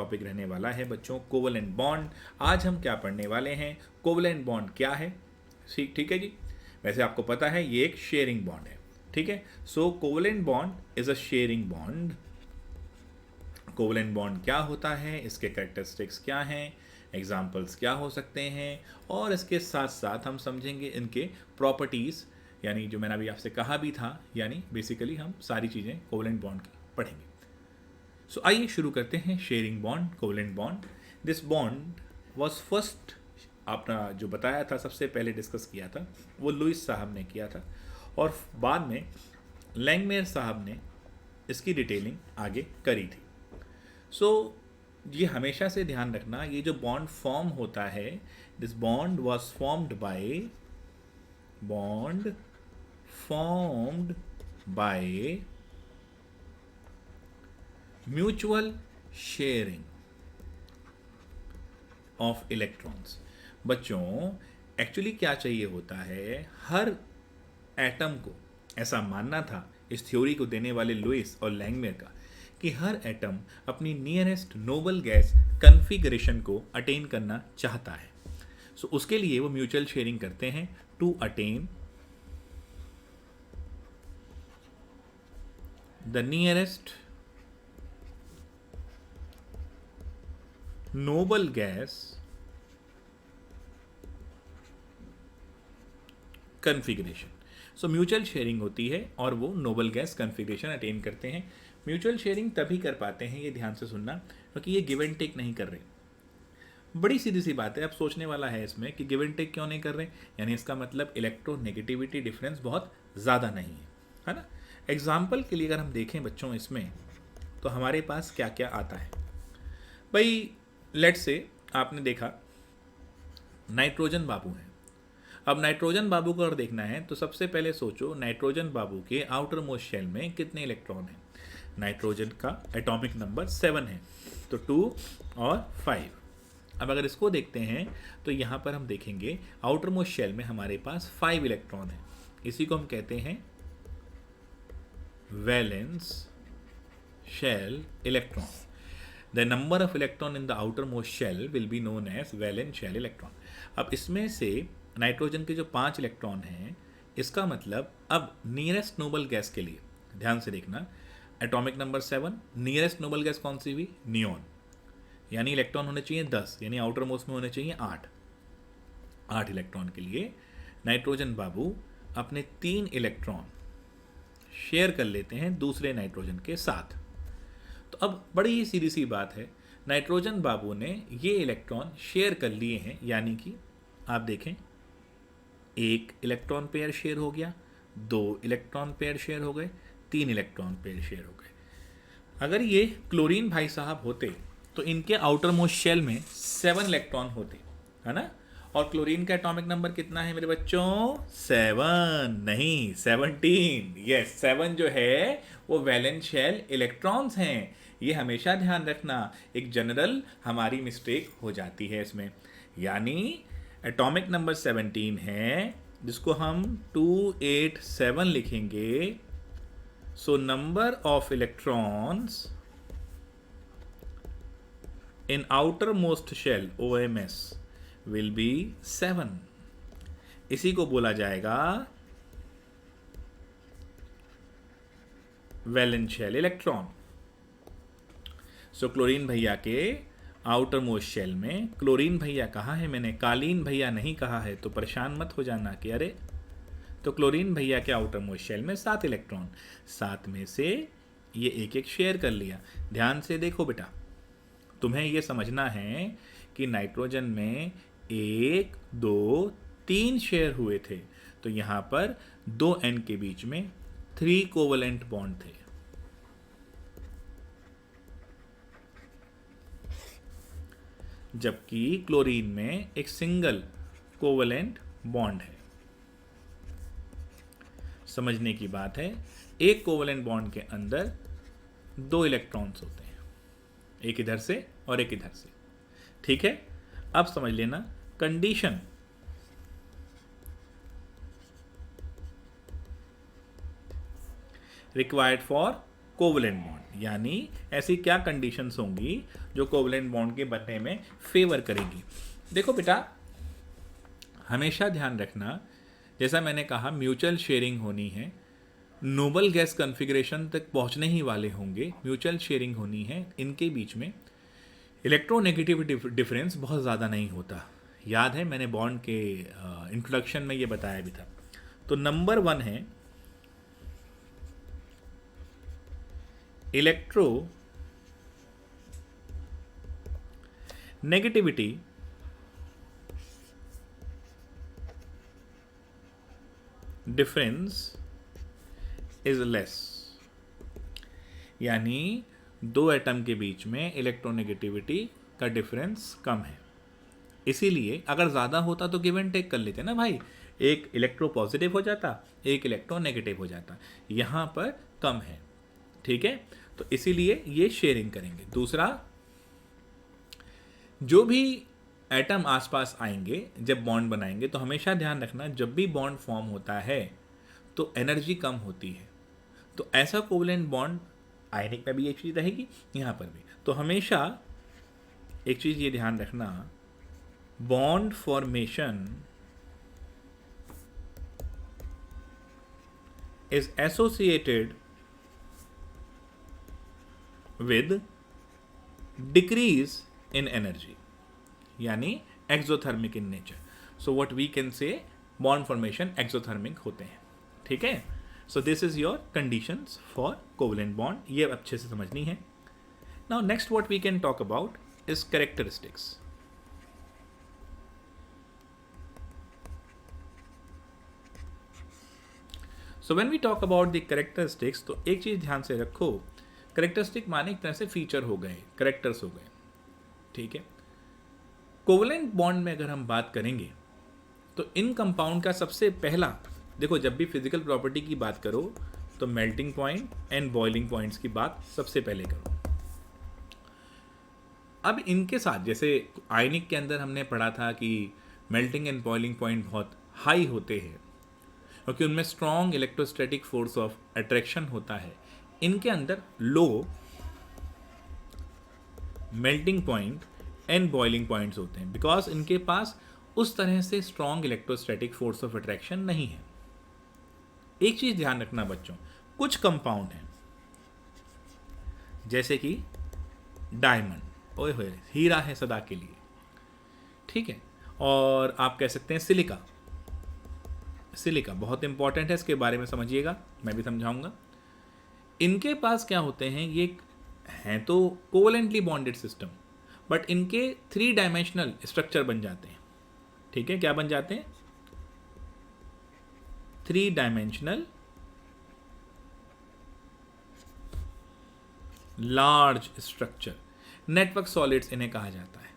Topic रहने वाला है बच्चों कोवलेंट बॉन्ड। आज हम क्या पढ़ने वाले हैं, कोवलेंट बॉन्ड क्या है। ठीक है जी। वैसे आपको पता है ये एक शेयरिंग बॉन्ड है, ठीक है। So covalent bond is a sharing bond. Covalent bond क्या होता है, इसके कैरेक्टरिस्टिक्स क्या हैं, एग्जाम्पल्स क्या हो सकते हैं, और इसके साथ साथ हम समझेंगे इनके प्रॉपर्टीज़, यानी जो मैंने अभी आपसे कहा भी था, यानी बेसिकली हम सारी चीज़ें कोवलेंट बॉन्ड की पढ़ेंगे। सो आइए शुरू करते हैं। Sharing bond, covalent bond. This bond was first, आपने जो बताया था सबसे पहले डिस्कस किया था वो लुइस साहब ने किया था, और बाद में लैंगमेयर साहब ने इसकी डिटेलिंग आगे करी थी। सो ये हमेशा से ध्यान रखना, ये जो बॉन्ड फॉर्म होता है, this bond was formed by mutual sharing of electrons. बच्चों एक्चुअली क्या चाहिए होता है, हर एटम को, ऐसा मानना था इस थ्योरी को देने वाले लुइस और लैंगमेयर का, कि हर एटम अपनी नियरेस्ट नोबल गैस कन्फिगरेशन को अटेन करना चाहता है। सो उसके लिए वो म्यूचुअल शेयरिंग करते हैं to attain the nearest noble gas configuration. So mutual sharing होती है और वो नोबल गैस कन्फिगरेशन अटेन करते हैं। म्यूचुअल शेयरिंग तभी कर पाते हैं, ये ध्यान से सुनना, क्योंकि ये गिव एंड टेक नहीं कर रहे। बड़ी सीधी सी बात है, अब सोचने वाला है इसमें कि गिव एंड टेक क्यों नहीं कर रहे, यानी इसका मतलब इलेक्ट्रोनेगेटिविटी डिफरेंस बहुत ज़्यादा नहीं है ना। एग्जाम्पल के लिए अगर हम देखें बच्चों इसमें, तो हमारे पास क्या क्या आता है भाई। लेट्स से आपने देखा नाइट्रोजन बाबू है। अब नाइट्रोजन बाबू को अगर देखना है तो सबसे पहले सोचो नाइट्रोजन बाबू के आउटर मोस्ट शेल में कितने इलेक्ट्रॉन हैं। नाइट्रोजन का एटॉमिक नंबर 7 है, तो 2 और 5। अब अगर इसको देखते हैं तो यहाँ पर हम देखेंगे आउटर मोस्ट शेल में हमारे पास 5 इलेक्ट्रॉन है। इसी को हम कहते हैं valence shell electron. The number of electron in the outer most shell will be known as valence shell electron. अब इसमें से नाइट्रोजन के जो 5 इलेक्ट्रॉन हैं, इसका मतलब अब नियरेस्ट नोबल गैस के लिए ध्यान से देखना, atomic number 7, nearest noble gas कौन सी हुई, नियॉन, यानी इलेक्ट्रॉन होने चाहिए 10, यानी आउटर मोस्ट में होने चाहिए 8 इलेक्ट्रॉन के लिए नाइट्रोजन बाबू अपने 3 इलेक्ट्रॉन शेयर कर लेते हैं दूसरे नाइट्रोजन के साथ। तो अब बड़ी सीधी सी बात है, नाइट्रोजन बाबू ने ये इलेक्ट्रॉन शेयर कर लिए हैं, यानी कि आप देखें 1 इलेक्ट्रॉन पेयर शेयर हो गया, 2 इलेक्ट्रॉन पेयर शेयर हो गए, 3 इलेक्ट्रॉन पेयर शेयर हो गए। अगर ये क्लोरीन भाई साहब होते तो इनके आउटर मोस्ट शेल में 7 इलेक्ट्रॉन होते, है ना। और क्लोरीन का एटॉमिक नंबर कितना है मेरे बच्चों, 7 नहीं 17। यस, 7 जो है वो वैलेंस शेल इलेक्ट्रॉन्स हैं। ये हमेशा ध्यान रखना, एक जनरल हमारी मिस्टेक हो जाती है इसमें। यानी एटॉमिक नंबर 17 है, जिसको हम 287 लिखेंगे। So number of electrons in outermost shell OMS will be 7। इसी को बोला जाएगा valence shell electron. So chlorine भैया के आउटर मोस्ट शेल में, क्लोरीन भैया कहा है मैंने, कालीन भैया नहीं कहा है, तो परेशान मत हो जाना कि अरे, तो क्लोरीन भैया के आउटर मोस्ट शेल में 7 इलेक्ट्रॉन, 7 में से ये एक एक शेयर कर लिया। ध्यान से देखो बेटा, तुम्हें यह समझना है कि नाइट्रोजन में 1, 2, 3 शेयर हुए थे, तो यहां पर 2 N के बीच में 3 कोवलेंट बॉन्ड थे। जबकि क्लोरीन में एक सिंगल कोवलेंट बॉन्ड है। समझने की बात है, एक कोवलेंट बॉन्ड के अंदर 2 इलेक्ट्रॉन्स होते हैं, एक इधर से और एक इधर से, ठीक है। अब समझ लेना condition, required for covalent bond, यानी ऐसी क्या कंडीशंस होंगी जो कोवलेंट बॉन्ड के बनने में फेवर करेगी। देखो बेटा, हमेशा ध्यान रखना, जैसा मैंने कहा म्यूचुअल शेयरिंग होनी है, नोबल गैस कॉन्फ़िगरेशन तक पहुंचने ही वाले होंगे, म्यूचुअल शेयरिंग होनी है, इनके बीच में इलेक्ट्रोनेगेटिविटी डिफरेंस बहुत ज़्यादा नहीं होता। याद है मैंने बॉन्ड के इंट्रोडक्शन में ये बताया भी था। तो नंबर 1 है electro negativity difference is less, यानी दो एटम के बीच में इलेक्ट्रोनेगेटिविटी का डिफरेंस कम है। इसीलिए अगर ज़्यादा होता तो गिव एंड टेक कर लेते ना भाई, एक इलेक्ट्रो पॉजिटिव हो जाता, एक इलेक्ट्रो नेगेटिव हो जाता, यहाँ पर कम है। ठीक है, तो इसीलिए ये शेयरिंग करेंगे। दूसरा, जो भी एटम आसपास आएंगे जब बॉन्ड बनाएंगे तो हमेशा ध्यान रखना, जब भी बॉन्ड फॉर्म होता है तो एनर्जी कम होती है। तो ऐसा कोवलेंट बॉन्ड आयनिक में भी एक चीज़ रहेगी, यहाँ पर भी। तो हमेशा एक चीज़ ये ध्यान रखना, bond formation is associated with decrease in energy, यानी exothermic in nature. So what we can say bond formation exothermic होते हैं। ठीक है, so this is your conditions for covalent bond, ये अच्छे से समझनी है। Now next what we can talk about is characteristics. So when we talk about the characteristics, तो एक चीज ध्यान से रखो, कैरेक्टरिस्टिक माने एक तरह से फीचर हो गए, कैरेक्टर्स हो गए। ठीक है, कोवलेंट बॉन्ड में अगर हम बात करेंगे तो इन कंपाउंड का सबसे पहला, देखो जब भी फिजिकल प्रॉपर्टी की बात करो तो melting point and boiling points की बात सबसे पहले करो। अब इनके साथ, जैसे आयनिक के अंदर हमने पढ़ा था कि मेल्टिंग एंड बॉइलिंग पॉइंट बहुत हाई होते हैं क्योंकि उनमें strong electrostatic force of attraction होता है। इनके अंदर low melting point and boiling points होते हैं बिकॉज इनके पास उस तरह से strong electrostatic force of attraction नहीं है। एक चीज ध्यान रखना बच्चों, कुछ कंपाउंड हैं जैसे कि डायमंड, ओए होए हीरा है सदा के लिए, ठीक है, और आप कह सकते हैं सिलिका। सिलिका बहुत इंपॉर्टेंट है, इसके बारे में समझिएगा, मैं भी समझाऊंगा। इनके पास क्या होते हैं, ये हैं तो कोवलेंटली बॉन्डेड सिस्टम, बट इनके 3 डायमेंशनल स्ट्रक्चर बन जाते हैं। ठीक है, क्या बन जाते हैं? 3 dimensional large structure, network solids इन्हें कहा जाता है।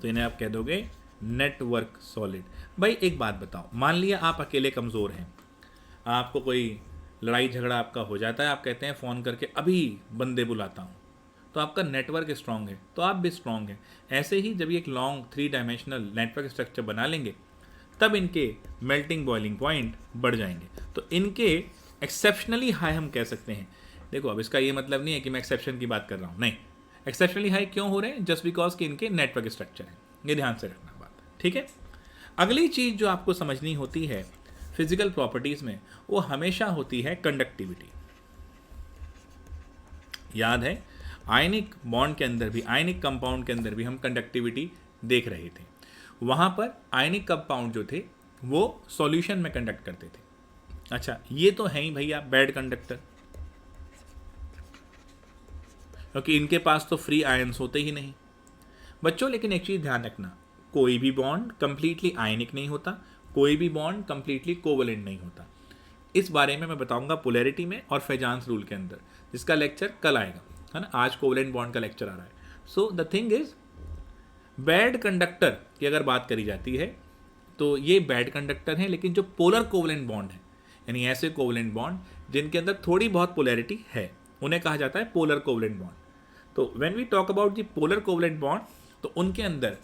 तो इन्हें आप कह दोगे नेटवर्क सॉलिड। भाई एक बात बताओ, मान लिया आप अकेले कमजोर हैं, आपको कोई लड़ाई झगड़ा आपका हो जाता है, आप कहते हैं फ़ोन करके अभी बंदे बुलाता हूँ, तो आपका नेटवर्क स्ट्रांग है तो आप भी स्ट्रांग हैं। ऐसे ही जब ये एक लॉन्ग 3 डायमेंशनल नेटवर्क स्ट्रक्चर बना लेंगे तब इनके मेल्टिंग बॉइलिंग पॉइंट बढ़ जाएंगे, तो इनके एक्सेप्शनली हाई हम कह सकते हैं। देखो अब इसका ये मतलब नहीं है कि मैं एक्सेप्शन की बात कर रहा हूँ, नहीं, एक्सेप्शनली हाई क्यों हो रहे हैं? जस्ट बिकॉज कि इनके नेटवर्क स्ट्रक्चर है, ये ध्यान से रखना बात। ठीक है, अगली चीज़ जो आपको समझनी होती है फिजिकल प्रॉपर्टीज़ में, वो हमेशा होती है कंडक्टिविटी। याद है आयनिक बॉन्ड के अंदर भी, आयनिक कंपाउंड के अंदर भी हम कंडक्टिविटी देख रहे थे। वहाँ पर आयनिक कंपाउंड जो थे वो सॉल्यूशन में कंडक्ट करते थे। अच्छा, ये तो है ही भैया बैड कंडक्टर, क्योंकि इनके पास तो फ्री आयंस होते ही नहीं बच्चों। लेकिन एक चीज़ ध्यान रखना, कोई भी बॉन्ड कंप्लीटली आयनिक नहीं होता, कोई भी बॉन्ड कंप्लीटली कोवलेंट नहीं होता। इस बारे में मैं बताऊंगा पोलैरिटी में और फेजांस रूल के अंदर, जिसका लेक्चर कल आएगा, है ना। आज कोवलेंट बॉन्ड का लेक्चर आ रहा है। So the thing is, bad conductor की अगर बात करी जाती है तो ये बैड कंडक्टर हैं, लेकिन जो पोलर कोवलेंट बॉन्ड है, यानी ऐसे कोवलेंट बॉन्ड जिनके अंदर थोड़ी बहुत पोलैरिटी है, उन्हें कहा जाता है पोलर कोवलेंट बॉन्ड। तो when we talk about the polar covalent bond, तो उनके अंदर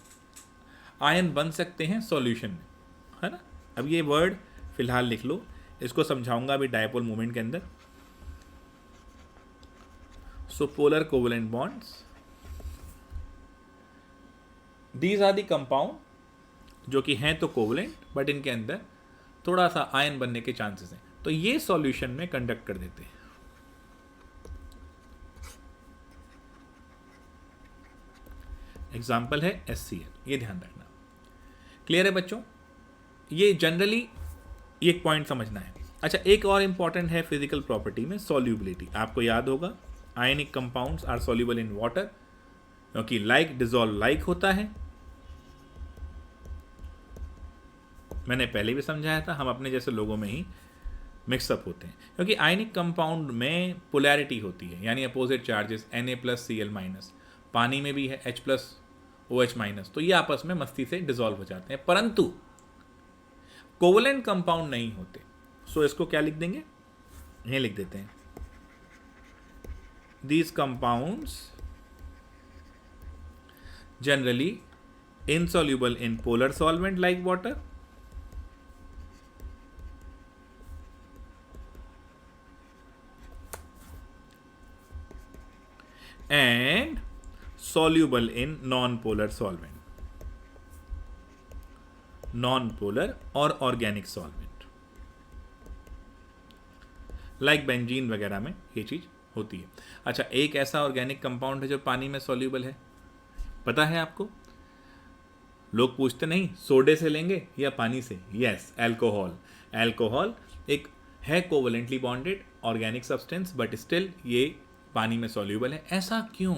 आयन बन सकते हैं सॉल्यूशन में, है ना। अब ये वर्ड फिलहाल लिख लो, इसको समझाऊंगा अभी डायपोल मूवमेंट के अंदर। So polar covalent bonds, these are the compound जो कि हैं तो कोवेलेंट, बट इनके अंदर थोड़ा सा आयन बनने के चांसेस हैं, तो ये सॉल्यूशन में कंडक्ट कर देते हैं। एग्जाम्पल है HCl, ये ध्यान रखना। क्लियर है बच्चों? ये जनरली एक पॉइंट समझना है। अच्छा, एक और इंपॉर्टेंट है फिजिकल प्रॉपर्टी में, सॉल्यूबिलिटी। आपको याद होगा ionic compounds are soluble in water, क्योंकि लाइक डिजॉल्व लाइक होता है। मैंने पहले भी समझाया था, हम अपने जैसे लोगों में ही मिक्सअप होते हैं, क्योंकि आयनिक कंपाउंड में पोलैरिटी होती है, यानी अपोजिट चार्जेस Na+Cl-, पानी में भी है H+OH-, तो ये आपस में मस्ती से डिसॉल्व हो जाते हैं, परंतु कोवेलेंट कंपाउंड नहीं होते। सो इसको क्या लिख देंगे, ये लिख देते हैं, these compounds generally insoluble in polar solvent like water and soluble in non-polar solvent, non-polar और organic solvent like बेंजीन वगैरह में ये चीज़ होती है। अच्छा, एक ऐसा ऑर्गेनिक कंपाउंड है जो पानी में सॉल्यूबल है, पता है आपको? लोग पूछते नहीं सोडे से लेंगे या पानी से? Yes, alcohol. एल्कोहल एक है covalently bonded organic substance, but still ये पानी में सॉल्यूबल है। ऐसा क्यों,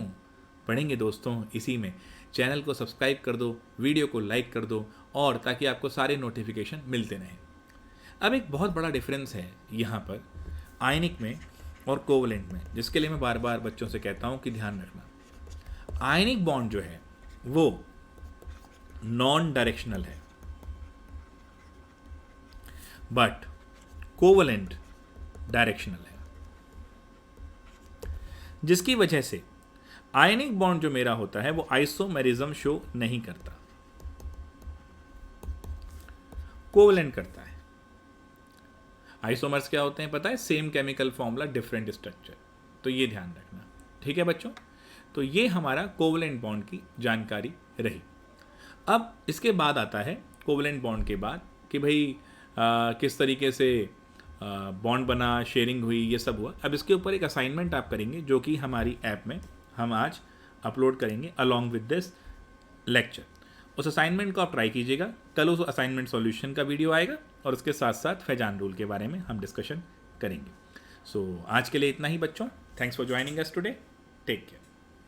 पढ़ेंगे दोस्तों इसी में। चैनल को सब्सक्राइब कर दो, वीडियो को लाइक कर दो, और ताकि आपको सारे नोटिफिकेशन मिलते रहें। अब एक बहुत बड़ा डिफरेंस है यहाँ पर आयनिक में और कोवेलेंट में, जिसके लिए मैं बार बार बच्चों से कहता हूँ कि ध्यान रखना। आयनिक बॉन्ड जो है वो नॉन डायरेक्शनल है, बट कोवेलेंट डायरेक्शनल है, जिसकी वजह से आयनिक बॉन्ड जो मेरा होता है वो आइसोमेरिज्म शो नहीं करता, कोवेलेंट करता है। आइसोमर्स क्या होते हैं पता है? Same chemical formula different structure. तो ये ध्यान रखना, ठीक है बच्चों? तो ये हमारा कोवेलेंट बॉन्ड की जानकारी रही। अब इसके बाद आता है कोवेलेंट बॉन्ड के बाद कि भाई किस तरीके से बॉन्ड बना, शेयरिंग हुई, ये सब हुआ। अब इसके ऊपर एक असाइनमेंट आप करेंगे जो कि हमारी ऐप में हम आज अपलोड करेंगे अलॉन्ग विद दिस लेक्चर। उस असाइनमेंट को आप ट्राई कीजिएगा। कल उस असाइनमेंट सॉल्यूशन का वीडियो आएगा और उसके साथ साथ फैजान रूल के बारे में हम डिस्कशन करेंगे। सो आज के लिए इतना ही बच्चों। Thanks for joining us today. Take care.